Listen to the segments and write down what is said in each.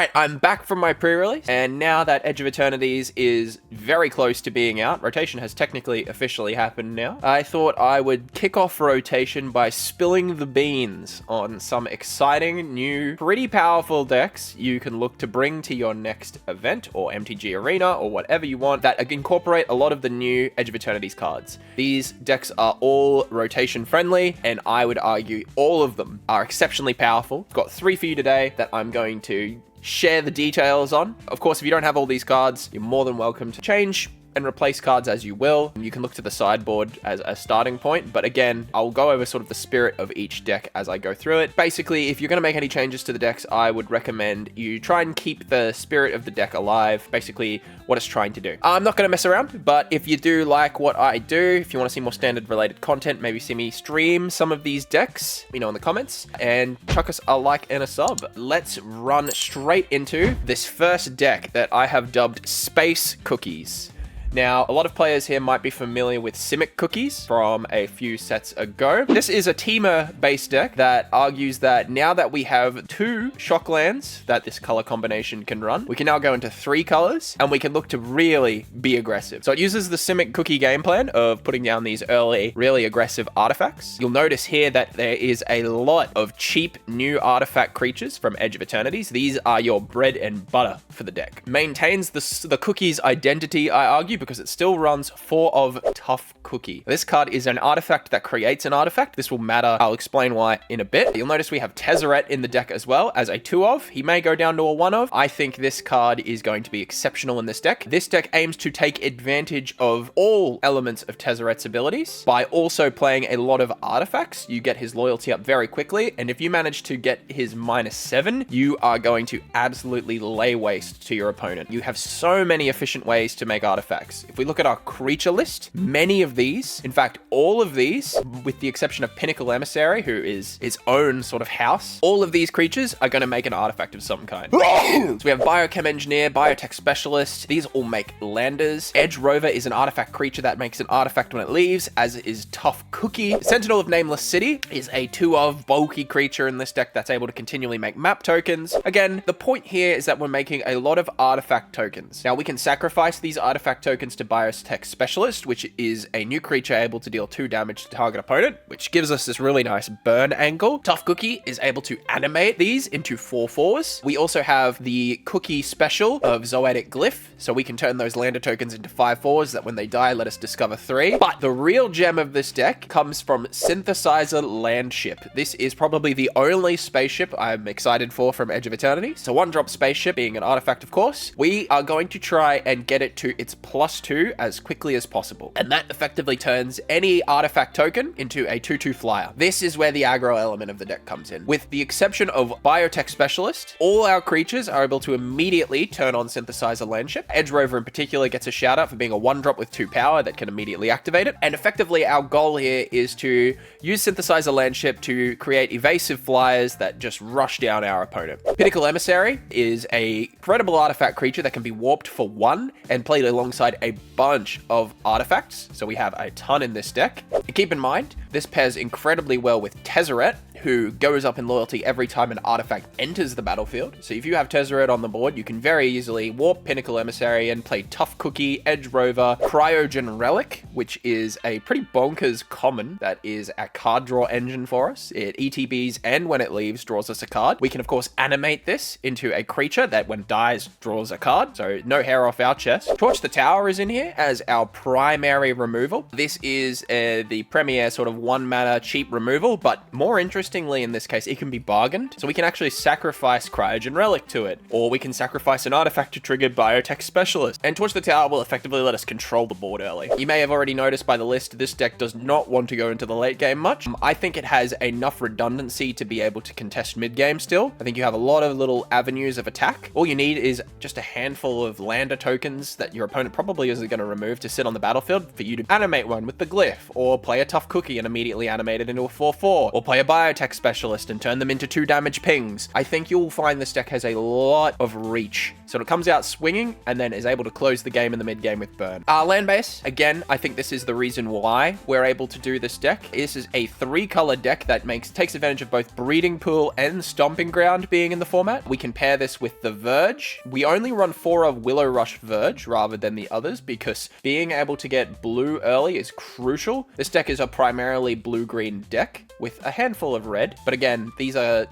Alright, I'm back from my pre-release, and now that Edge of Eternities is very close to being out, rotation has technically officially happened now, I thought I would kick off rotation by spilling the beans on some exciting, new, pretty powerful decks you can look to bring to your next event, or MTG Arena, or whatever you want, that incorporate a lot of the new Edge of Eternities cards. These decks are all rotation friendly, and I would argue all of them are exceptionally powerful. I've got 3 for you today that I'm going to share the details on. Of course, if you don't have all these cards, you're more than welcome to change and replace cards as you will. You can look to the sideboard as a starting point, but again, I'll go over sort of the spirit of each deck as I go through it. Basically, if you're going to make any changes to the decks, I would recommend you try and keep the spirit of the deck alive, basically what it's trying to do. I'm not going to mess around, but if you do like what I do, if you want to see more standard related content, maybe see me stream some of these decks, let me know in the comments, and chuck us a like and a sub. Let's run straight into this first deck that I have dubbed Space Cookies. Now, a lot of players here might be familiar with Simic Cookies from a few sets ago. This is a Temur-based deck that argues that now that we have 2 Shocklands that this color combination can run, we can now go into 3 colors, and we can look to really be aggressive. So it uses the Simic Cookie game plan of putting down these early, really aggressive artifacts. You'll notice here that there is a lot of cheap new artifact creatures from Edge of Eternities. These are your bread and butter for the deck. Maintains the cookie's identity, I argue, because it still runs 4 of Tough Cookie. This card is an artifact that creates an artifact. This will matter. I'll explain why in a bit. You'll notice we have Tezzeret in the deck as well as a 2 of. He may go down to a 1 of. I think this card is going to be exceptional in this deck. This deck aims to take advantage of all elements of Tezzeret's abilities by also playing a lot of artifacts. You get his loyalty up very quickly, and if you manage to get his -7, you are going to absolutely lay waste to your opponent. You have so many efficient ways to make artifacts. If we look at our creature list, many of these, in fact, all of these, with the exception of Pinnacle Emissary, who is its own sort of house, all of these creatures are going to make an artifact of some kind. So we have Biochem Engineer, Biotech Specialist. These all make landers. Edge Rover is an artifact creature that makes an artifact when it leaves, as is Tough Cookie. Sentinel of Nameless City is a 2 of bulky creature in this deck that's able to continually make map tokens. Again, the point here is that we're making a lot of artifact tokens. Now, we can sacrifice these artifact tokens to Biotech Specialist, which is a new creature able to deal 2 damage to target opponent, which gives us this really nice burn angle. Tough Cookie is able to animate these into 4/4s. We also have the Cookie special of Zoetic Glyph, so we can turn those lander tokens into 5/4s that when they die, let us discover 3. But the real gem of this deck comes from Synthesizer Landship. This is probably the only spaceship I'm excited for from Edge of Eternity. So 1-drop spaceship, being an artifact, of course. We are going to try and get it to its +2 as quickly as possible. And that effectively turns any artifact token into a 2/2 flyer. This is where the aggro element of the deck comes in. With the exception of Biotech Specialist, all our creatures are able to immediately turn on Synthesizer Landship. Edge Rover in particular gets a shout out for being a 1-drop with 2 power that can immediately activate it. And effectively our goal here is to use Synthesizer Landship to create evasive flyers that just rush down our opponent. Pinnacle Emissary is a incredible artifact creature that can be warped for 1 and played alongside a bunch of artifacts, so we have a ton in this deck. And keep in mind, this pairs incredibly well with Tezzeret, who goes up in loyalty every time an artifact enters the battlefield. So if you have Tezzeret on the board, you can very easily warp Pinnacle Emissary and play Tough Cookie, Edge Rover, Cryogen Relic, which is a pretty bonkers common that is a card draw engine for us. It ETBs, and when it leaves, draws us a card. We can, of course, animate this into a creature that, when dies, draws a card, so no hair off our chest. Torch the Tower is in here as our primary removal. This is the premier sort of 1-mana cheap removal, but more interestingly in this case, it can be bargained. So we can actually sacrifice Cryogen Relic to it, or we can sacrifice an artifact to trigger Biotech Specialist. And Torch the Tower will effectively let us control the board early. You may have already noticed by the list, this deck does not want to go into the late game much. I think it has enough redundancy to be able to contest mid game still. I think you have a lot of little avenues of attack. All you need is just a handful of lander tokens that your opponent probably isn't going to remove to sit on the battlefield for you to animate one with the Glyph, or play a Tough Cookie and immediately animate it into a 4/4, or play a Biotech Biotech Specialist and turn them into 2 damage pings. I think you'll find this deck has a lot of reach. So it comes out swinging and then is able to close the game in the mid game with burn. Land base, again, I think this is the reason why we're able to do this deck. This is a 3-color deck that takes advantage of both Breeding Pool and Stomping Ground being in the format. We can pair this with the Verge. We only run 4 of Willow Rush Verge rather than the others because being able to get blue early is crucial. This deck is a primarily blue-green deck with a handful of red, but again, these are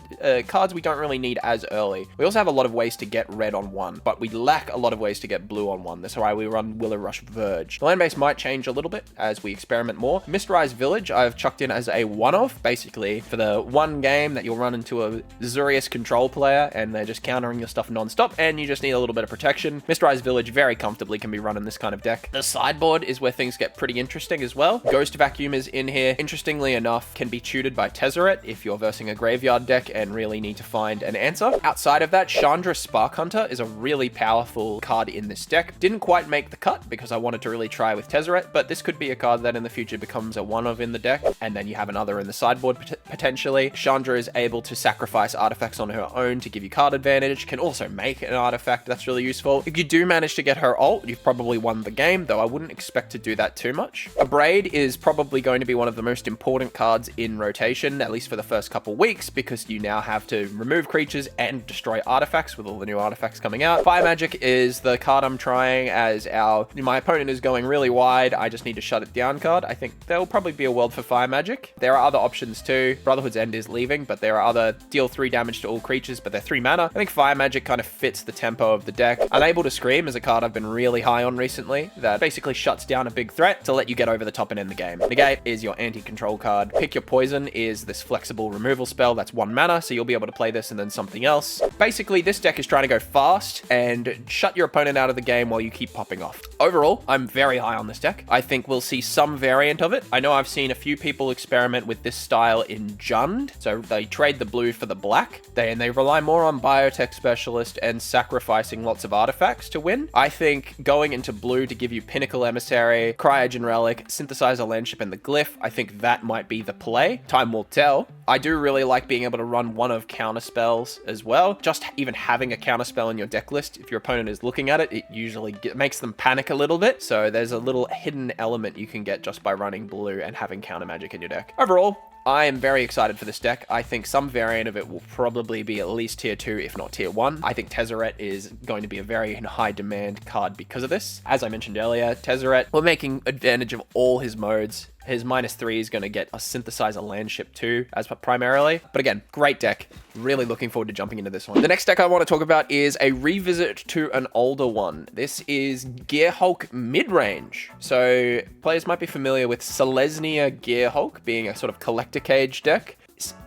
cards we don't really need as early. We also have a lot of ways to get red on 1, but we lack a lot of ways to get blue on 1. That's why we run Willow Rush Verge. The land base might change a little bit as we experiment more. Mistrise Village I've chucked in as a one-off, basically for the one game that you'll run into a Zurius control player and they're just countering your stuff non-stop and you just need a little bit of protection. Mistrise Village very comfortably can be run in this kind of deck. The sideboard is where things get pretty interesting as well. Ghost Vacuum is in here. Interestingly enough, can be tutored by Tezzeret if you're versing a graveyard deck and really need to find an answer. Outside of that, Chandra Spark Hunter is a really powerful card in this deck. Didn't quite make the cut because I wanted to really try with Tezzeret, but this could be a card that in the future becomes a one-of in the deck, and then you have another in the sideboard potentially. Chandra is able to sacrifice artifacts on her own to give you card advantage, can also make an artifact that's really useful. If you do manage to get her ult, you've probably won the game, though I wouldn't expect to do that too much. Abrade is probably going to be one of the most important cards in rotation, at least for the first couple weeks, because you now have to remove creatures and destroy artifacts with all the new artifacts coming out. Fire Magic is the card I'm trying as my opponent is going really wide, I just need to shut it down card. I think there will probably be a world for Fire Magic. There are other options too. Brotherhood's End is leaving, but there are other deal 3 damage to all creatures, but they're 3 mana. I think Fire Magic kind of fits the tempo of the deck. Unable to Scream is a card I've been really high on recently that basically shuts down a big threat to let you get over the top and end the game. Negate is your anti-control card. Pick Your Poison is this flexible removal spell that's 1 mana, so you'll be able to play this and then something else. Basically, this deck is trying to go fast and shut your opponent out of the game while you keep popping off. Overall, I'm very high on this deck. I think we'll see some variant of it. I know I've seen a few people experiment with this style in Jund, so they trade the blue for the black. They rely more on Biotech Specialist and sacrificing lots of artifacts to win. I think going into blue to give you Pinnacle Emissary, Cryogen Relic, Synthesizer Landship, and the Glyph, I think that might be the play. Time will tell. I do really like being able to run one of counter spells as well. Just even having a counter spell in your deck list, if your opponent is looking at it, it usually makes them panic a little bit. So there's a little hidden element you can get just by running blue and having counter magic in your deck. Overall, I am very excited for this deck. I think some variant of it will probably be at least tier 2, if not tier 1. I think Tezzeret is going to be a very high demand card because of this. As I mentioned earlier, Tezzeret, we're making advantage of all his modes. His -3 is going to get a Synthesizer Landship too, as primarily. But again, great deck. Really looking forward to jumping into this one. The next deck I want to talk about is a revisit to an older one. This is Gearhulk Midrange. So players might be familiar with Selesnya Gearhulk being a sort of collector cage deck.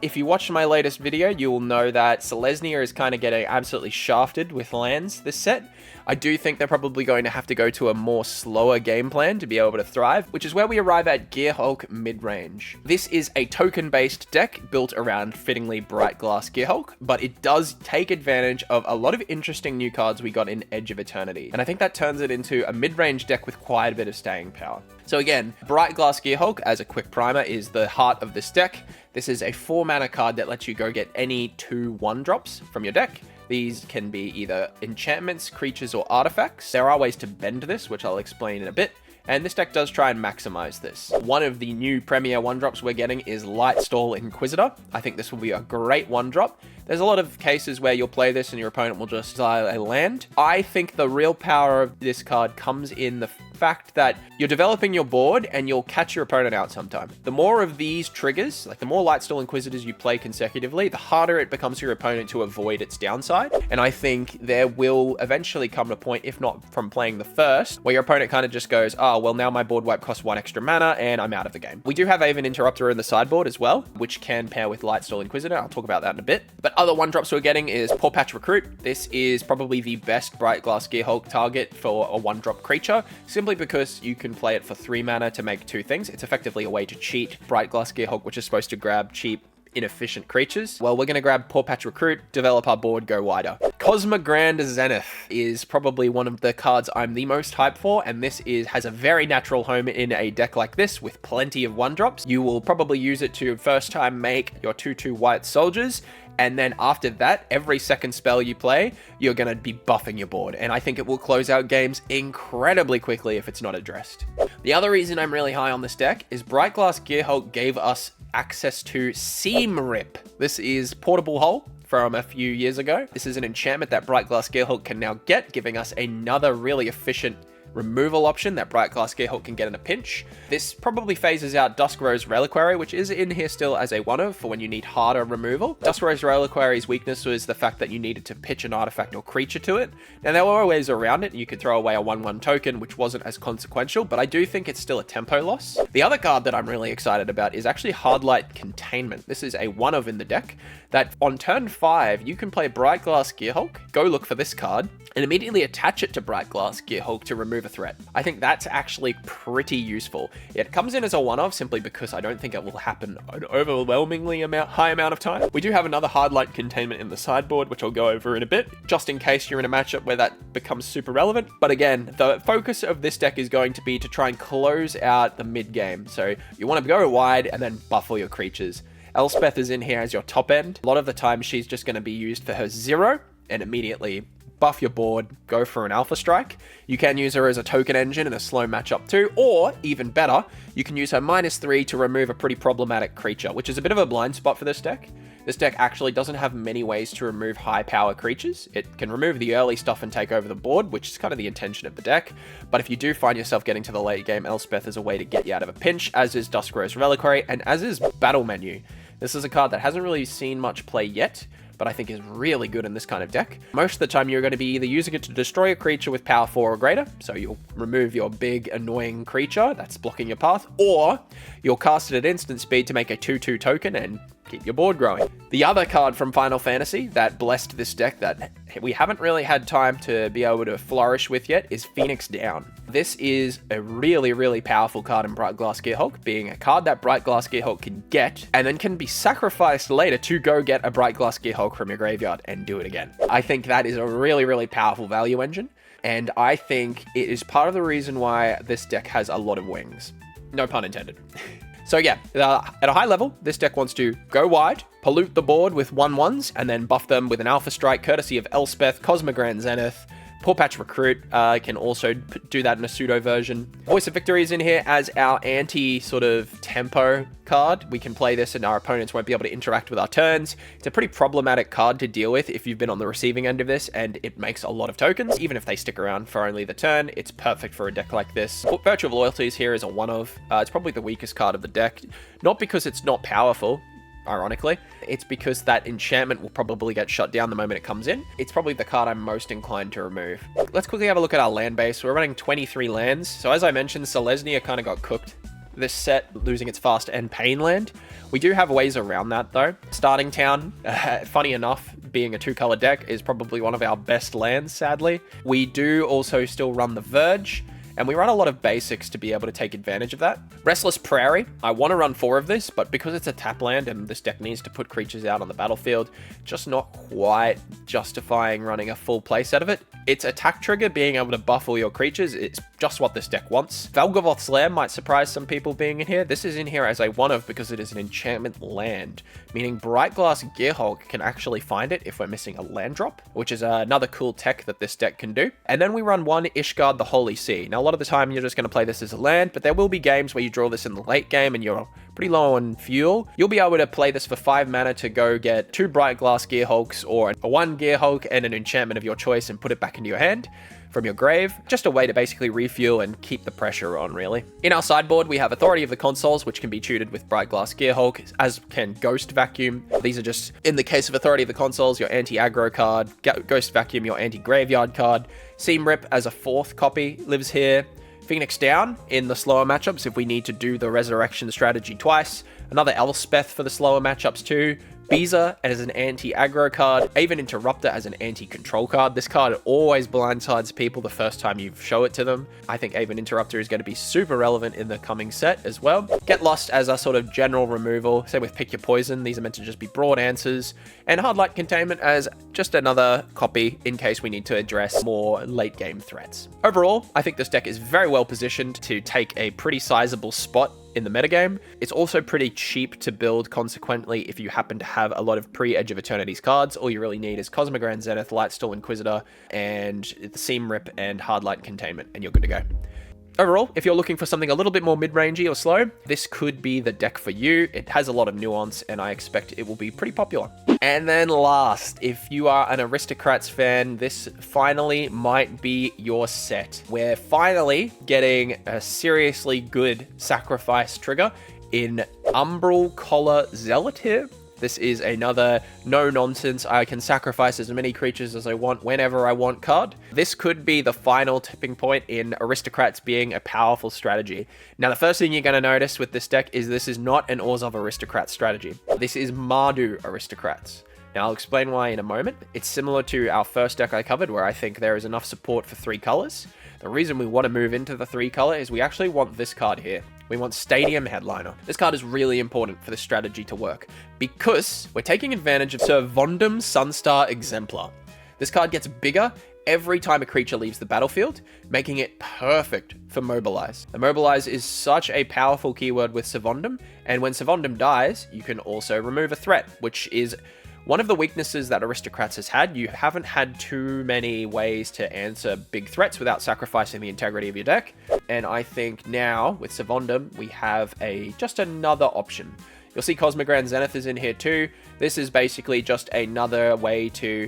If you watched my latest video, you will know that Selesnya is kind of getting absolutely shafted with lands this set. I do think they're probably going to have to go to a more slower game plan to be able to thrive, which is where we arrive at Gearhulk Midrange. This is a token-based deck built around fittingly Bright Glass Gearhulk, but it does take advantage of a lot of interesting new cards we got in Edge of Eternity, and I think that turns it into a mid-range deck with quite a bit of staying power. So again, Bright Glass Gearhulk, as a quick primer, is the heart of this deck. This is a 4-mana card that lets you go get any 2 1-drops from your deck. These can be either enchantments, creatures, or artifacts. There are ways to bend this, which I'll explain in a bit. And this deck does try and maximize this. One of the new premier 1-drops we're getting is Lightstall Inquisitor. I think this will be a great 1-drop. There's a lot of cases where you'll play this and your opponent will just style a land. I think the real power of this card comes in the fact that you're developing your board and you'll catch your opponent out sometime. The more of these triggers, like the more Lightstall Inquisitors you play consecutively, the harder it becomes for your opponent to avoid its downside. And I think there will eventually come a point, if not from playing the first, where your opponent kind of just goes, oh, well, now my board wipe costs 1 extra mana and I'm out of the game. We do have Aven Interrupter in the sideboard as well, which can pair with Lightstall Inquisitor. I'll talk about that in a bit. But other 1-drops we're getting is Paw Patch Recruit. This is probably the best Bright Glass Gearhulk target for a 1-drop creature, simply because you can play it for 3 mana to make 2 things. It's effectively a way to cheat Bright Glass Gearhulk, which is supposed to grab cheap inefficient creatures. Well, we're going to grab Paw Patch Recruit, develop our board, go wider. Cosmogrand Zenith is probably one of the cards I'm the most hyped for, and this has a very natural home in a deck like this with plenty of 1-drops. You will probably use it to first time make your 2/2 white soldiers, and then after that, every second spell you play, you're going to be buffing your board. And I think it will close out games incredibly quickly if it's not addressed. The other reason I'm really high on this deck is Brightglass Gearhulk gave us access to Seam Rip. This is Portable Hull from a few years ago. This is an enchantment that Brightglass Gearhulk can now get, giving us another really efficient removal option that Brightglass Gearhulk can get in a pinch. This probably phases out Duskrose Reliquary, which is in here still as a 1-of for when you need harder removal. Duskrose Reliquary's weakness was the fact that you needed to pitch an artifact or creature to it. Now, there were ways around it. You could throw away a 1/1 token, which wasn't as consequential, but I do think it's still a tempo loss. The other card that I'm really excited about is actually Hardlight Containment. This is a 1-of in the deck that on turn 5, you can play Brightglass Gearhulk, go look for this card, and immediately attach it to Brightglass Gearhulk to remove a threat. I think that's actually pretty useful. It comes in as a 1-of simply because I don't think it will happen an overwhelmingly high amount of time. We do have another Hardlight Containment in the sideboard, which I'll go over in a bit, just in case you're in a matchup where that becomes super relevant. But again, the focus of this deck is going to be to try and close out the mid game. So you want to go wide and then buff all your creatures. Elspeth is in here as your top end. A lot of the time she's just going to be used for her 0 and immediately buff your board, go for an Alpha Strike. You can use her as a token engine in a slow matchup too, or even better, you can use her -3 to remove a pretty problematic creature, which is a bit of a blind spot for this deck. This deck actually doesn't have many ways to remove high power creatures. It can remove the early stuff and take over the board, which is kind of the intention of the deck. But if you do find yourself getting to the late game, Elspeth is a way to get you out of a pinch, as is Duskrose Reliquary, and as is Battle Menu. This is a card that hasn't really seen much play yet, but I think is really good in this kind of deck. Most of the time, you're going to be either using it to destroy a creature with power 4 or greater, so you'll remove your big, annoying creature that's blocking your path, or you'll cast it at instant speed to make a 2/2 token and keep your board growing. The other card from Final Fantasy that blessed this deck that we haven't really had time to be able to flourish with yet is Phoenix Down. This is a really, really powerful card in Brightglass Gearhulk, being a card that Brightglass Gearhulk can get and then can be sacrificed later to go get a Brightglass Gearhulk from your graveyard and do it again. I think that is a really, really powerful value engine, and I think it is part of the reason why this deck has a lot of wings. No pun intended. So yeah, at a high level, this deck wants to go wide, pollute the board with 1/1s, and then buff them with an Alpha Strike, courtesy of Elspeth, Cosmogrand Zenith. Paw Patch Recruit can also do that in a pseudo version. Voice of Victory is in here as our anti sort of tempo card. We can play this and our opponents won't be able to interact with our turns. It's a pretty problematic card to deal with if you've been on the receiving end of this, and it makes a lot of tokens. Even if they stick around for only the turn, it's perfect for a deck like this. Virtue of Loyalty is here as a 1-of. It's probably the weakest card of the deck. Not because it's not powerful, ironically. It's because that enchantment will probably get shut down the moment it comes in. It's probably the card I'm most inclined to remove. Let's quickly have a look at our land base. We're running 23 lands. So as I mentioned, Selesnya kind of got cooked this set, losing its fast and pain land. We do have ways around that though. Starting Town, funny enough, being a 2-color deck, is probably one of our best lands, sadly. We do also still run the Verge, and we run a lot of basics to be able to take advantage of that. Restless Prairie, I want to run 4 of this, but because it's a tap land and this deck needs to put creatures out on the battlefield, just not quite justifying running a full play set of it. Its attack trigger, being able to buff all your creatures, it's just what this deck wants. Valgavoth's Lair might surprise some people being in here. This is in here as a 1-of because it is an enchantment land, meaning Brightglass Gearhulk can actually find it if we're missing a land drop, which is another cool tech that this deck can do. And then we run 1 Ishgard the Holy Sea. Now, a lot of the time you're just going to play this as a land, but there will be games where you draw this in the late game and you're pretty low on fuel. You'll be able to play this for 5 mana to go get 2 Brightglass Gearhulks or a 1 Gearhulk and an enchantment of your choice and put it back into your hand from your grave. Just a way to basically refuel and keep the pressure on, really. In our sideboard, we have Authority of the Consoles, which can be tutored with Brightglass Gearhulk, as can Ghost Vacuum. These are just, in the case of Authority of the Consoles, your anti-aggro card, Ghost Vacuum, your anti-graveyard card. Seam Rip as a 4th copy lives here. Phoenix Down in the slower matchups if we need to do the resurrection strategy twice. Another Elspeth for the slower matchups too. Beezer as an anti-aggro card, Aven Interrupter as an anti-control card. This card always blindsides people the first time you show it to them. I think Aven Interrupter is going to be super relevant in the coming set as well. Get Lost as a sort of general removal. Same with Pick Your Poison. These are meant to just be broad answers. And Hard Light Containment as just another copy in case we need to address more late game threats. Overall, I think this deck is very well positioned to take a pretty sizable spot in the metagame. It's also pretty cheap to build, consequently, if you happen to have a lot of pre-Edge of Eternity's cards. All you really need is Cosmogran Zenith, Lightstall Inquisitor, and the Seam Rip and Hard Light Containment, and you're good to go. Overall, if you're looking for something a little bit more mid-rangey or slow, this could be the deck for you. It has a lot of nuance, and I expect it will be pretty popular. And then last, if you are an Aristocrats fan, this finally might be your set. We're finally getting a seriously good sacrifice trigger in Umbral Collar Zealot here. This is another no-nonsense, I can sacrifice as many creatures as I want whenever I want card. This could be the final tipping point in Aristocrats being a powerful strategy. Now, the first thing you're going to notice with this deck is this is not an Orzhov Aristocrats strategy. This is Mardu Aristocrats. Now, I'll explain why in a moment. It's similar to our first deck I covered, where I think there is enough support for 3 colors. The reason we want to move into the 3 color is we actually want this card here. We want Stadium Headliner. This card is really important for the strategy to work because we're taking advantage of Sir Vondum Sunstar Exemplar. This card gets bigger every time a creature leaves the battlefield, making it perfect for Mobilize. The Mobilize is such a powerful keyword with Savondum, and when Savondum dies, you can also remove a threat, which is one of the weaknesses that Aristocrats has had. You haven't had too many ways to answer big threats without sacrificing the integrity of your deck. And I think now, with Savondum, we have just another option. You'll see Cosmogran Zenith is in here too. This is basically just another way to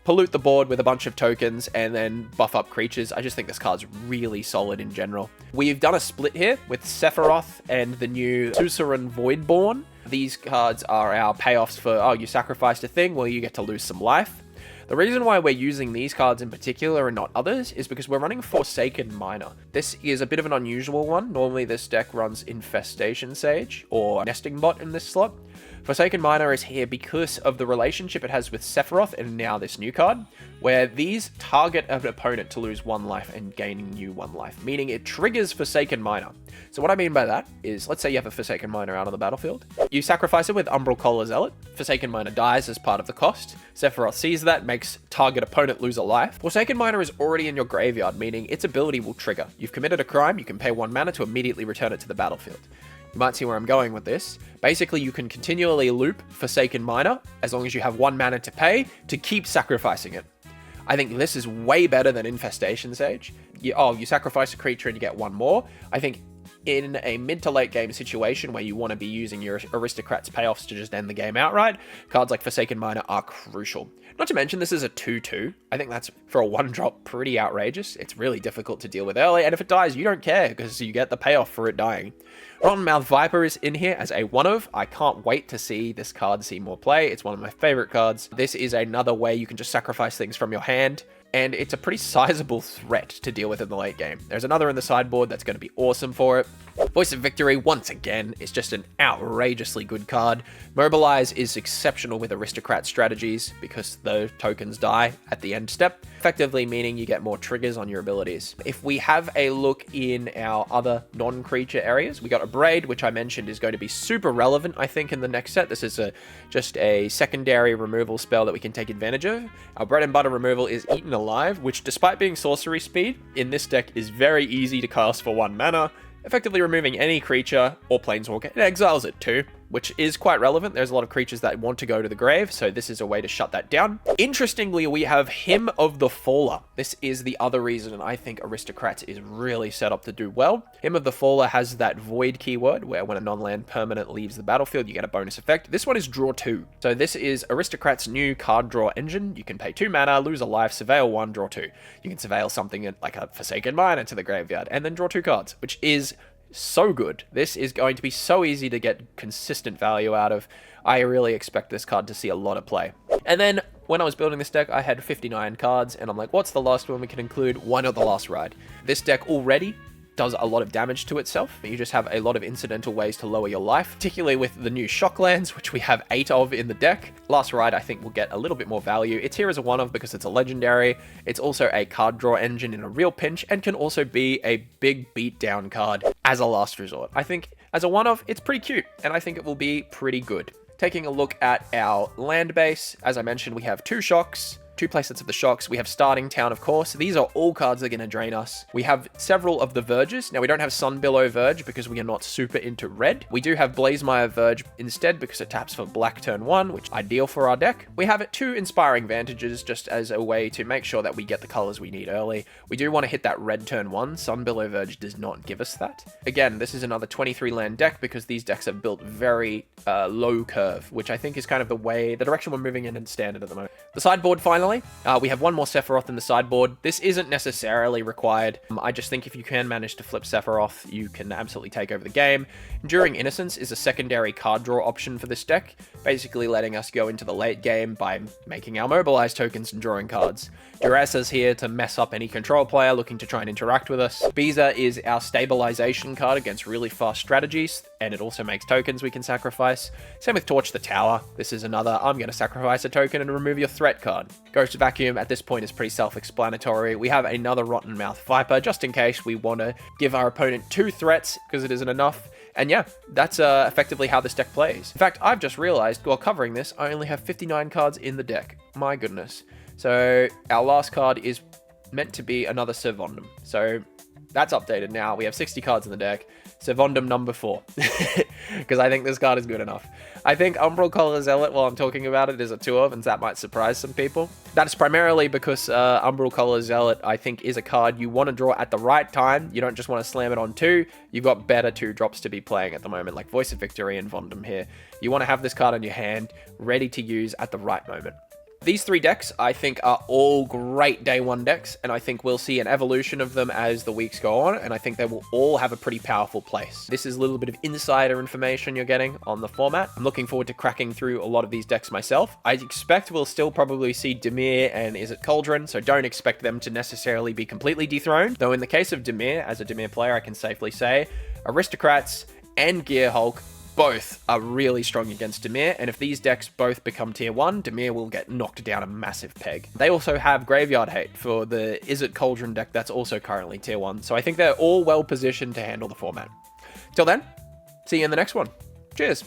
pollute the board with a bunch of tokens and then buff up creatures. I just think this card's really solid in general. We've done a split here with Sephiroth and the new Suzerain Voidborn. These cards are our payoffs for, oh, you sacrificed a thing, well, you get to lose some life. The reason why we're using these cards in particular and not others is because we're running Forsaken Miner. This is a bit of an unusual one. Normally this deck runs Infestation Sage or Nesting Bot in this slot. Forsaken Miner is here because of the relationship it has with Sephiroth and now this new card, where these target an opponent to lose 1 life and gain new 1 life, meaning it triggers Forsaken Miner. So what I mean by that is, let's say you have a Forsaken Miner out on the battlefield. You sacrifice it with Umbral Collar Zealot. Forsaken Miner dies as part of the cost. Sephiroth sees that, makes target opponent lose a life. Forsaken Miner is already in your graveyard, meaning its ability will trigger. You've committed a crime, you can pay 1 mana to immediately return it to the battlefield. You might see where I'm going with this. Basically, you can continually loop Forsaken Miner as long as you have 1 mana to pay to keep sacrificing it. I think this is way better than Infestation Sage. You sacrifice a creature and you get 1 more. I think in a mid to late game situation where you want to be using your Aristocrats payoffs to just end the game outright, cards like Forsaken Miner are crucial. Not to mention this is a 2/2. I think that's, for a 1-drop, pretty outrageous. It's really difficult to deal with early, and if it dies, you don't care because you get the payoff for it dying. Rottenmouth Viper is in here as a 1-of. I can't wait to see this card see more play. It's one of my favorite cards. This is another way you can just sacrifice things from your hand, and it's a pretty sizable threat to deal with in the late game. There's another in the sideboard that's going to be awesome for it. Voice of Victory, once again, is just an outrageously good card. Mobilize is exceptional with Aristocrat strategies because the tokens die at the end step, effectively meaning you get more triggers on your abilities. If we have a look in our other non-creature areas, we got a Braid, which I mentioned is going to be super relevant, I think, in the next set. This is just a secondary removal spell that we can take advantage of. Our bread and butter removal is Eaten Alive, which, despite being sorcery speed, in this deck is very easy to cast for 1 mana, effectively removing any creature or planeswalker. It exiles it too, which is quite relevant. There's a lot of creatures that want to go to the grave, so this is a way to shut that down. Interestingly, we have Hymn of the Faller. This is the other reason I think Aristocrats is really set up to do well. Hymn of the Faller has that Void keyword, where when a non-land permanent leaves the battlefield, you get a bonus effect. This one is Draw 2. So this is Aristocrats' new card draw engine. You can pay 2 mana, lose a life, surveil 1, draw 2. You can surveil something like a Forsaken Miner to the graveyard, and then draw 2 cards, which is so good. This is going to be so easy to get consistent value out of. I really expect this card to see a lot of play. And then when I was building this deck, I had 59 cards, and I'm like, what's the last one we can include? Why not the Last Ride? This deck already does a lot of damage to itself. You just have a lot of incidental ways to lower your life, particularly with the new Shocklands, which we have 8 of in the deck. Last Ride, I think, will get a little bit more value. It's here as a 1-of because it's a legendary. It's also a card draw engine in a real pinch, and can also be a big beatdown card as a last resort. I think as a 1-of, it's pretty cute, and I think it will be pretty good. Taking a look at our land base, as I mentioned, we have 2 shocks, 2 playsets of the shocks. We have Starting Town, of course. These are all cards that are going to drain us. We have several of the Verges. Now, we don't have Sunbillow Verge because we are not super into red. We do have Blazemire Verge instead because it taps for black turn 1, which is ideal for our deck. We have 2 Inspiring Vantages just as a way to make sure that we get the colors we need early. We do want to hit that red turn 1. Sunbillow Verge does not give us that. Again, this is another 23 land deck because these decks are built very low curve, which I think is kind of the direction we're moving in Standard at the moment. The sideboard, finally. We have 1 more Sephiroth in the sideboard. This isn't necessarily required. I just think if you can manage to flip Sephiroth, you can absolutely take over the game. Enduring Innocence is a secondary card draw option for this deck, basically letting us go into the late game by making our mobilized tokens and drawing cards. Duress is here to mess up any control player looking to try and interact with us. Beezer is our stabilization card against really fast strategies, and it also makes tokens we can sacrifice. Same with Torch the Tower. This is another, I'm going to sacrifice a token and remove your threat card. Ghost Vacuum at this point is pretty self-explanatory. We have another Rotten Mouth Viper, just in case we want to give our opponent 2 threats, because it isn't enough. And yeah, that's effectively how this deck plays. In fact, I've just realized, while covering this, I only have 59 cards in the deck. My goodness. So our last card is meant to be another Servondum. So that's updated now. We have 60 cards in the deck. Servondum number 4. Because I think this card is good enough. I think Umbral Collar Zealot, while I'm talking about it, is a 2-of, and that might surprise some people. That is primarily because Umbral Collar Zealot, I think, is a card you want to draw at the right time. You don't just want to slam it on 2. You've got better 2-drops to be playing at the moment, like Voice of Victory and Vondum here. You want to have this card in your hand, ready to use at the right moment. These 3 decks, I think, are all great day 1 decks, and I think we'll see an evolution of them as the weeks go on, and I think they will all have a pretty powerful place. This is a little bit of insider information you're getting on the format. I'm looking forward to cracking through a lot of these decks myself. I expect we'll still probably see Dimir and Izzet Cauldron, so don't expect them to necessarily be completely dethroned, though in the case of Dimir, as a Dimir player, I can safely say, Aristocrats and Gearhulk both are really strong against Dimir, and if these decks both become tier 1, Dimir will get knocked down a massive peg. They also have Graveyard Hate for the Izzet Cauldron deck that's also currently tier 1, so I think they're all well positioned to handle the format. Till then, see you in the next one. Cheers!